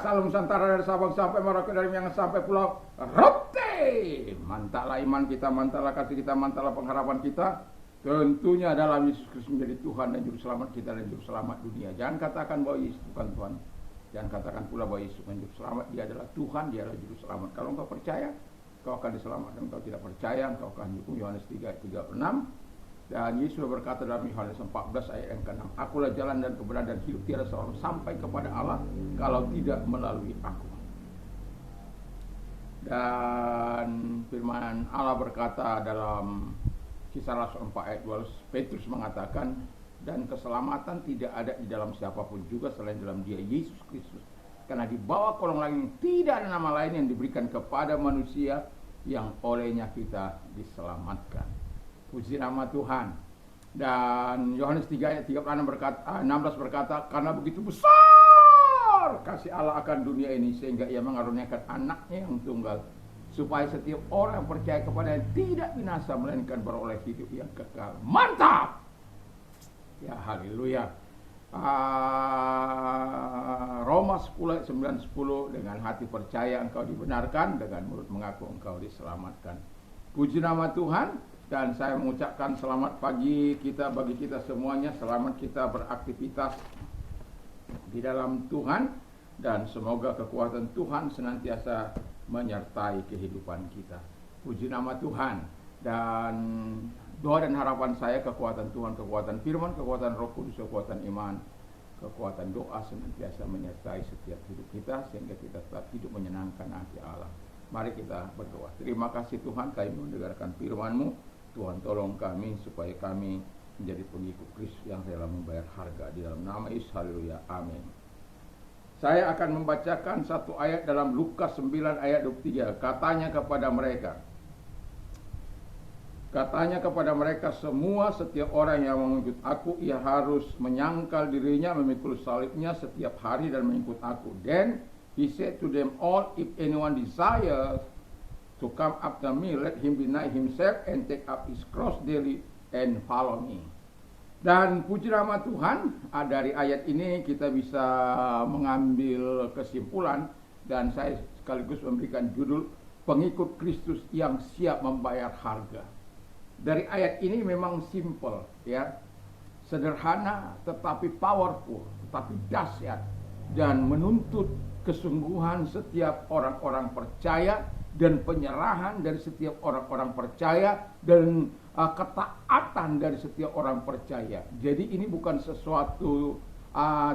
asal Nusantara dari Sabang sampai Merauke, dari Minang sampai Pulau Rote. Mantaplah iman kita, mantaplah kasih kita, mantaplah pengharapan kita. Tentunya dalam Yesus Kristus menjadi Tuhan dan Juru Selamat kita dan Juru Selamat dunia. Jangan katakan bahwa Yesus bukan Tuhan. Jangan katakan pula bahwa Yesus bukan Juru Selamat. Dia adalah Tuhan, dia adalah Juru Selamat. Kalau engkau percaya, engkau akan diselamatkan. Engkau tidak percaya, engkau akan dihukum. Yohanes 3:36. Dan Yesus berkata dalam Yohanes 14 ayat yang ke-6, akulah jalan dan kebenaran dan hidup, tiada seorang sampai kepada Allah kalau tidak melalui aku. Dan firman Allah berkata dalam Kisah Rasul 4 ayat 12, Petrus mengatakan, dan keselamatan tidak ada di dalam siapapun juga selain dalam Dia Yesus Kristus. Karena di bawah kolong langit tidak ada nama lain yang diberikan kepada manusia yang olehnya kita diselamatkan. Puji nama Tuhan. Dan Yohanes 3 ayat 36 16 berkata, karena begitu besar kasih Allah akan dunia ini sehingga Ia mengaruniakan anaknya yang tunggal, supaya setiap orang yang percaya kepadanya tidak binasa melainkan beroleh hidup yang kekal. Mantap. Ya, haleluya. Roma 10 ayat 9-10, dengan hati percaya engkau dibenarkan, dengan mulut mengaku engkau diselamatkan. Puji nama Tuhan. Dan saya mengucapkan selamat pagi kita bagi kita semuanya. Selamat kita beraktivitas di dalam Tuhan. Dan semoga kekuatan Tuhan senantiasa menyertai kehidupan kita. Puji nama Tuhan. Dan doa dan harapan saya, kekuatan Tuhan, kekuatan firman, kekuatan Roh Kudus, kekuatan iman, kekuatan doa senantiasa menyertai setiap hidup kita, sehingga kita tetap hidup menyenangkan hati Allah. Mari kita berdoa. Terima kasih Tuhan, kami mendengarkan firman-Mu. Tuhan tolong kami supaya kami menjadi pengikut Kristus yang rela membayar harga di dalam nama Yesus. Haleluya. Amin. Saya akan membacakan satu ayat dalam Lukas 9 ayat 23. Katanya kepada mereka semua, setiap orang yang mengikut aku, ia harus menyangkal dirinya, memikul salibnya setiap hari dan mengikut aku. Then he said to them all, if anyone desires to come after me, let him deny himself and take up his cross daily and follow me. Dan puji nama Tuhan, dari ayat ini kita bisa mengambil kesimpulan, dan saya sekaligus memberikan judul pengikut Kristus yang siap membayar harga. Dari ayat ini memang simple, ya, sederhana tetapi powerful, tetapi dahsyat, dan menuntut kesungguhan setiap orang-orang percaya dan penyerahan dari setiap orang-orang percaya dan ketaatan dari setiap orang percaya. Jadi ini bukan sesuatu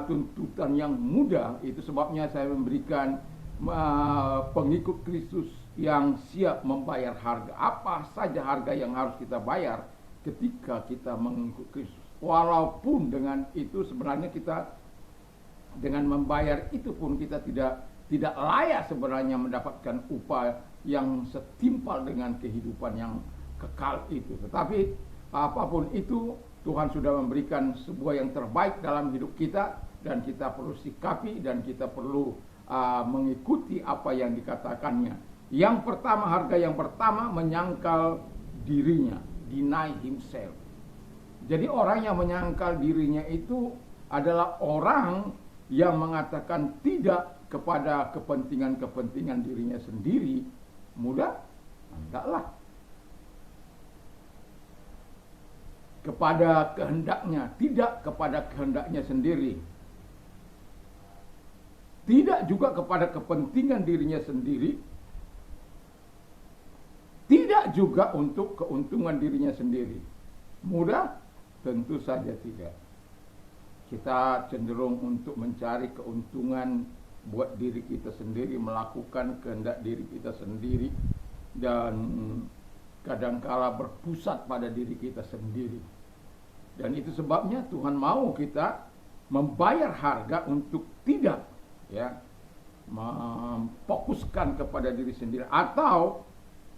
tuntutan yang mudah. Itu sebabnya saya memberikan pengikut Kristus yang siap membayar harga. Apa saja harga yang harus kita bayar ketika kita mengikut Kristus. Walaupun dengan itu sebenarnya kita dengan membayar itu pun kita tidak layak sebenarnya mendapatkan upah yang setimpal dengan kehidupan yang kekal itu. Tetapi apapun itu, Tuhan sudah memberikan sebuah yang terbaik dalam hidup kita, dan kita perlu sikapi dan kita perlu mengikuti apa yang dikatakannya. Yang pertama, harga yang pertama, menyangkal dirinya, deny himself. Jadi orang yang menyangkal dirinya itu adalah orang yang mengatakan tidak kepada kepentingan-kepentingan dirinya sendiri. Mudah? Enggaklah. Kepada kehendaknya, tidak kepada kehendaknya sendiri. Tidak juga kepada kepentingan dirinya sendiri. Tidak juga untuk keuntungan dirinya sendiri. Mudah? Tentu saja tidak. Kita cenderung untuk mencari keuntungan buat diri kita sendiri, melakukan kehendak diri kita sendiri, dan kadangkala berpusat pada diri kita sendiri. Dan itu sebabnya Tuhan mau kita membayar harga untuk tidak, ya, memfokuskan kepada diri sendiri, atau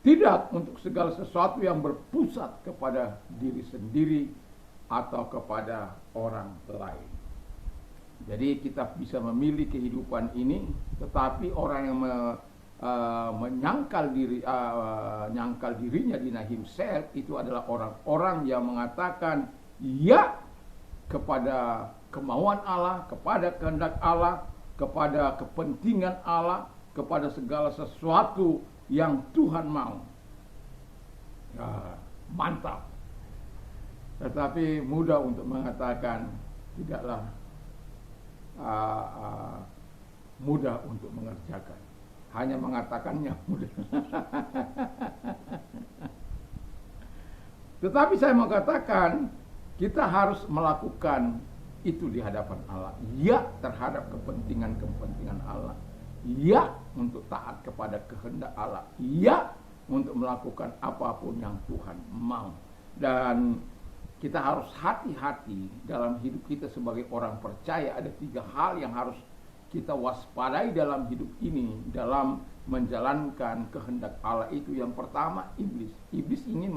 tidak untuk segala sesuatu yang berpusat kepada diri sendiri atau kepada orang lain. Jadi kita bisa memilih kehidupan ini, tetapi orang yang menyangkal dirinya, deny himself, itu adalah orang-orang yang mengatakan ya kepada kemauan Allah, kepada kehendak Allah, kepada kepentingan Allah, kepada segala sesuatu yang Tuhan mau. Ya, mantap. Tetapi mudah untuk mengatakan, tidaklah mudah untuk mengerjakan. Hanya mengatakannya mudah. Tetapi saya mau katakan, kita harus melakukan itu di hadapan Allah. Ya, terhadap kepentingan-kepentingan Allah. Ya, untuk taat kepada kehendak Allah. Ya, untuk melakukan apapun yang Tuhan mau. Dan kita harus hati-hati dalam hidup kita sebagai orang percaya. Ada 3 hal yang harus kita waspadai dalam hidup ini, dalam menjalankan kehendak Allah itu. Yang pertama, iblis. Iblis ingin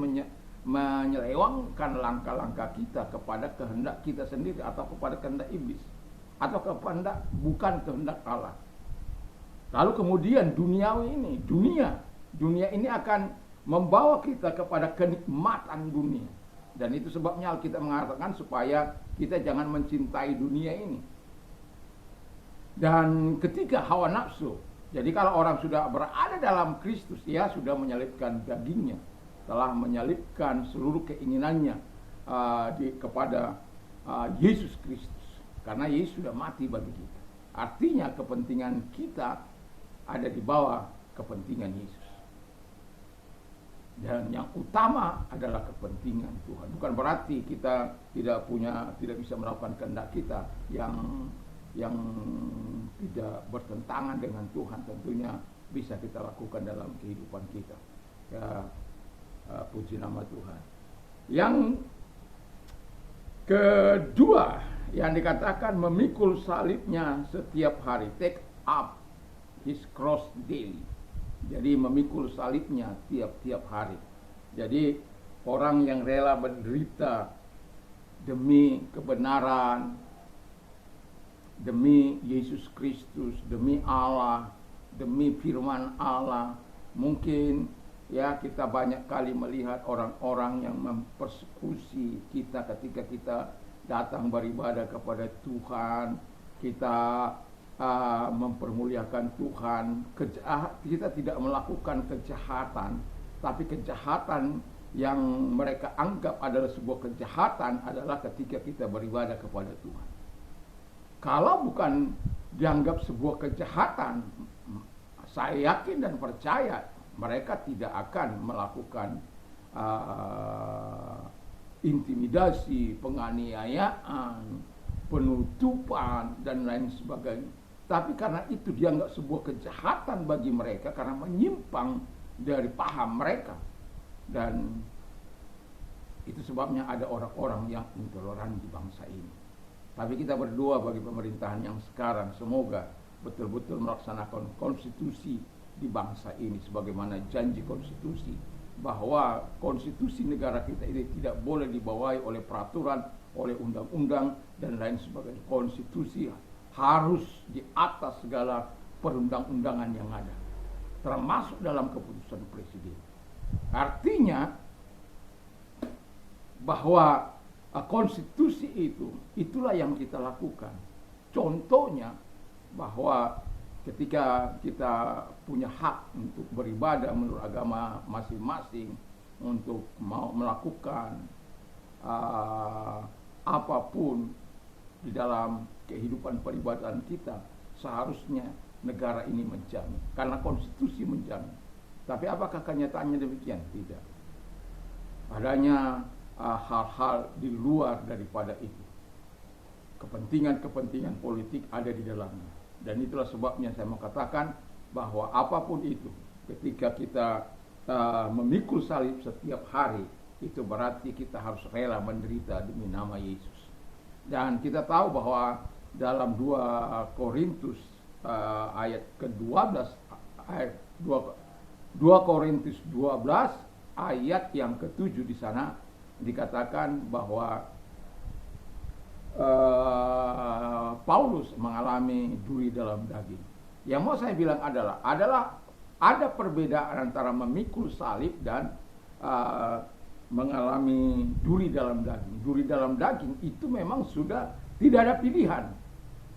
menyelewengkan langkah-langkah kita kepada kehendak kita sendiri, atau kepada kehendak iblis, atau kepada bukan kehendak Allah. Lalu kemudian dunia ini akan membawa kita kepada kenikmatan dunia. Dan itu sebabnya Alkitab mengatakan supaya kita jangan mencintai dunia ini. Dan ketika hawa nafsu, jadi kalau orang sudah berada dalam Kristus, ia sudah menyalibkan dagingnya, telah menyalibkan seluruh keinginannya kepada Yesus Kristus. Karena Yesus sudah mati bagi kita. Artinya kepentingan kita ada di bawah kepentingan Yesus. Dan yang utama adalah kepentingan Tuhan. Bukan berarti kita tidak bisa melakukan kehendak kita yang tidak bertentangan dengan Tuhan. Tentunya bisa kita lakukan dalam kehidupan kita. Ya, puji nama Tuhan. Yang kedua yang dikatakan memikul salibnya setiap hari, take up his cross daily. Jadi memikul salibnya tiap-tiap hari. Jadi orang yang rela menderita demi kebenaran, demi Yesus Kristus, demi Allah, demi firman Allah. Mungkin ya kita banyak kali melihat orang-orang yang mempersekusi kita ketika kita datang beribadah kepada Tuhan. Kita mempermuliakan Tuhan. Kita tidak melakukan kejahatan, tapi kejahatan yang mereka anggap adalah sebuah kejahatan adalah ketika kita beribadah kepada Tuhan. Kalau bukan dianggap sebuah kejahatan, saya yakin dan percaya mereka tidak akan melakukan intimidasi, penganiayaan, penutupan, dan lain sebagainya. Tapi karena itu dianggap sebuah kejahatan bagi mereka, karena menyimpang dari paham mereka. Dan itu sebabnya ada orang-orang yang intoleran di bangsa ini. Tapi kita berdoa bagi pemerintahan yang sekarang, semoga betul-betul melaksanakan konstitusi di bangsa ini sebagaimana janji konstitusi, bahwa konstitusi negara kita ini tidak boleh dibawahi oleh peraturan, oleh undang-undang dan lain sebagainya. Konstitusi harus di atas segala perundang-undangan yang ada, termasuk dalam keputusan presiden. Artinya bahwa konstitusi itulah yang kita lakukan. Contohnya bahwa ketika kita punya hak untuk beribadah menurut agama masing-masing, untuk mau melakukan apapun di dalam kehidupan peribadatan kita, seharusnya negara ini menjamin, karena konstitusi menjamin. Tapi apakah kenyataannya demikian? Tidak. Adanya hal-hal di luar daripada itu. Kepentingan-kepentingan politik ada di dalamnya. Dan itulah sebabnya saya mau katakan bahwa apapun itu, ketika kita memikul salib setiap hari, itu berarti kita harus rela menderita demi nama Yesus. Dan kita tahu bahwa dalam 2 Korintus ayat ke-12, 2 Korintus 12 ayat yang ke-7, di sana dikatakan bahwa Paulus mengalami duri dalam daging. Yang mau saya bilang adalah ada perbedaan antara memikul salib dan mengalami duri dalam daging. Duri dalam daging itu memang sudah tidak ada pilihan.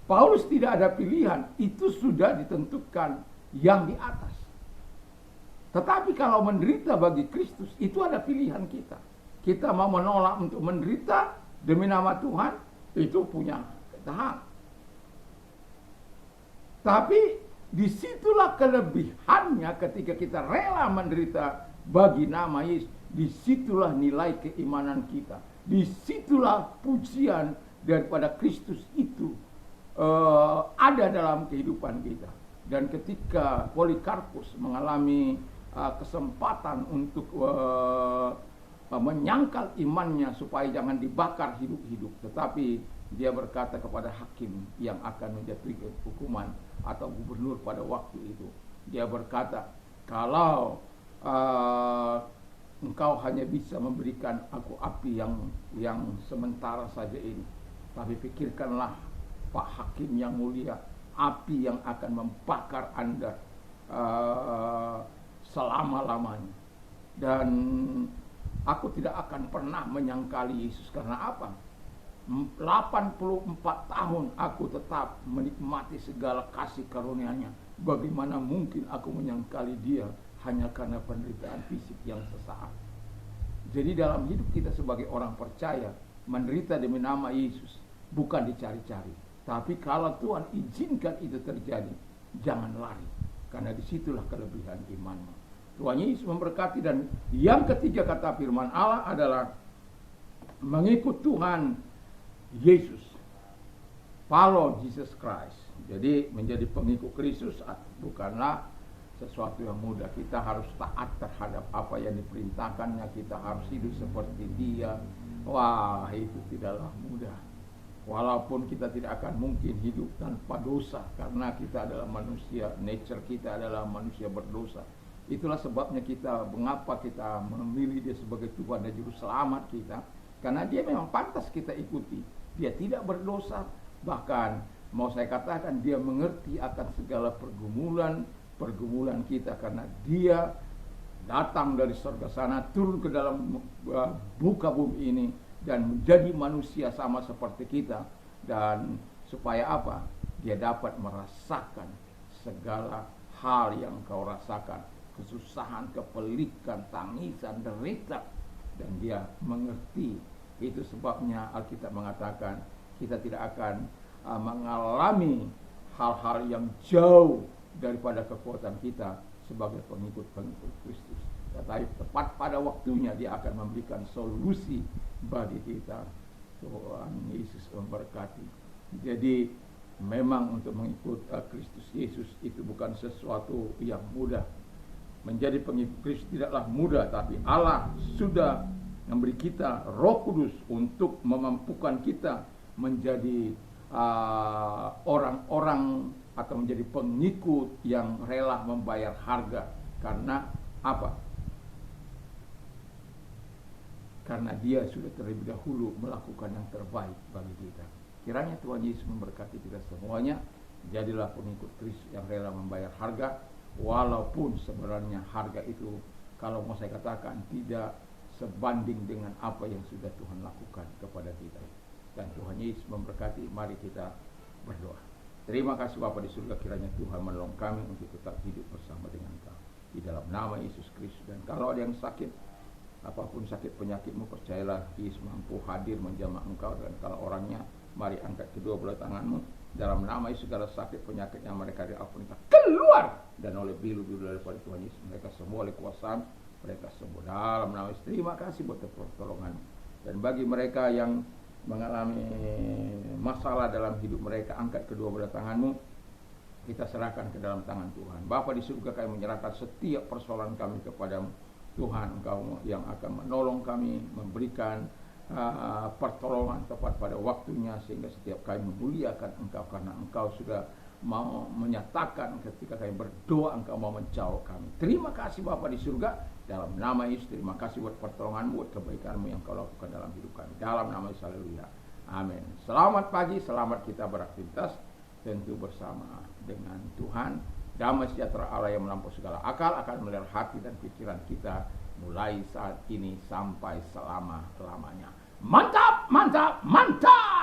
Paulus tidak ada pilihan, itu sudah ditentukan yang di atas. Tetapi kalau menderita bagi Kristus, itu ada pilihan kita. Kita mau menolak untuk menderita demi nama Tuhan, itu punya hak. Tapi disitulah kelebihannya ketika kita rela menderita bagi nama Yesus. Disitulah nilai keimanan kita. Disitulah pujian daripada Kristus itu ada dalam kehidupan kita. Dan ketika Polikarpus mengalami kesempatan untuk menyangkal imannya supaya jangan dibakar hidup-hidup, tetapi dia berkata kepada hakim yang akan menjatuhkan hukuman atau gubernur pada waktu itu, dia berkata, kalau engkau hanya bisa memberikan aku api yang sementara saja ini, tapi pikirkanlah Pak Hakim yang mulia, api yang akan membakar Anda selama-lamanya. Dan aku tidak akan pernah menyangkali Yesus. Karena apa? 84 tahun aku tetap menikmati segala kasih karunia-Nya. Bagaimana mungkin aku menyangkali Dia hanya karena penderitaan fisik yang sesaat? Jadi dalam hidup kita sebagai orang percaya, menderita demi nama Yesus bukan dicari-cari. Tapi kalau Tuhan izinkan itu terjadi, jangan lari. Karena disitulah kelebihan imanmu. Tuhan Yesus memberkati. Dan yang ketiga kata firman Allah adalah mengikut Tuhan Yesus. Follow Jesus Christ. Jadi menjadi pengikut Kristus bukanlah sesuatu yang mudah. Kita harus taat terhadap apa yang diperintahkannya. Kita harus hidup seperti Dia. Wah, itu tidaklah mudah. Walaupun kita tidak akan mungkin hidup tanpa dosa, karena kita adalah manusia, nature kita adalah manusia berdosa. Itulah sebabnya mengapa kita memilih Dia sebagai Tuhan dan Juru Selamat kita. Karena Dia memang pantas kita ikuti. Dia tidak berdosa, bahkan mau saya katakan Dia mengerti akan segala pergumulan kita. Karena Dia datang dari surga sana, turun ke dalam muka bumi ini, dan menjadi manusia sama seperti kita. Dan supaya apa? Dia dapat merasakan segala hal yang kau rasakan. Kesusahan, kepelikan, tangisan, derita. Dan Dia mengerti. Itu sebabnya Alkitab mengatakan kita tidak akan mengalami hal-hal yang jauh daripada kekuatan kita sebagai pengikut-pengikut Kristus. Tetapi tepat pada waktunya Dia akan memberikan solusi bagi kita. Tuhan Yesus memberkati. Jadi memang untuk mengikut Kristus Yesus itu bukan sesuatu yang mudah. Menjadi pengikut Kristus tidaklah mudah, tapi Allah sudah memberi kita Roh Kudus untuk memampukan kita menjadi orang-orang atau menjadi pengikut yang rela membayar harga. Karena apa? Karena Dia sudah terlebih dahulu melakukan yang terbaik bagi kita. Kiranya Tuhan Yesus memberkati kita semuanya. Jadilah pengikut Kristus yang rela membayar harga, walaupun sebenarnya harga itu, kalau mau saya katakan, tidak sebanding dengan apa yang sudah Tuhan lakukan kepada kita. Dan Tuhan Yesus memberkati. Mari kita berdoa. Terima kasih Bapa di surga, kiranya Tuhan menolong kami untuk tetap hidup bersama dengan Kau. Di dalam nama Yesus Kristus. Dan kalau ada yang sakit, apapun sakit penyakitmu, percayalah Yesus mampu hadir menjamah engkau. Dan kalau orangnya, mari angkat kedua belah tanganmu. Dalam nama Yesus, segala sakit penyakit yang mereka diampuni keluar. Dan oleh bilu-bilu daripada Tuhan Yesus, mereka semua oleh kuasa, mereka sembuh dalam nama Yesus. Terima kasih buat pertolongan. Dan bagi mereka yang mengalami masalah dalam hidup mereka, angkat kedua belah tanganmu. Kita serahkan ke dalam tangan Tuhan. Bapa di surga, kami menyerahkan setiap persoalan kami kepadamu. Tuhan, Engkau yang akan menolong kami, memberikan pertolongan tepat pada waktunya, sehingga setiap kami memuliakan Engkau. Karena Engkau sudah mau menyatakan ketika kami berdoa, Engkau mau menjawab kami. Terima kasih Bapa di surga. Dalam nama Yesus, terima kasih buat pertolonganmu, buat kebaikanmu yang Kau lakukan dalam hidup kami. Dalam nama Yesus, haleluya. Amin. Selamat pagi, selamat kita beraktivitas, tentu bersama dengan Tuhan. Damai sejahtera Allah yang melampaui segala akal akan melihara hati dan pikiran kita mulai saat ini sampai selama-lamanya. Mantap, mantap, mantap.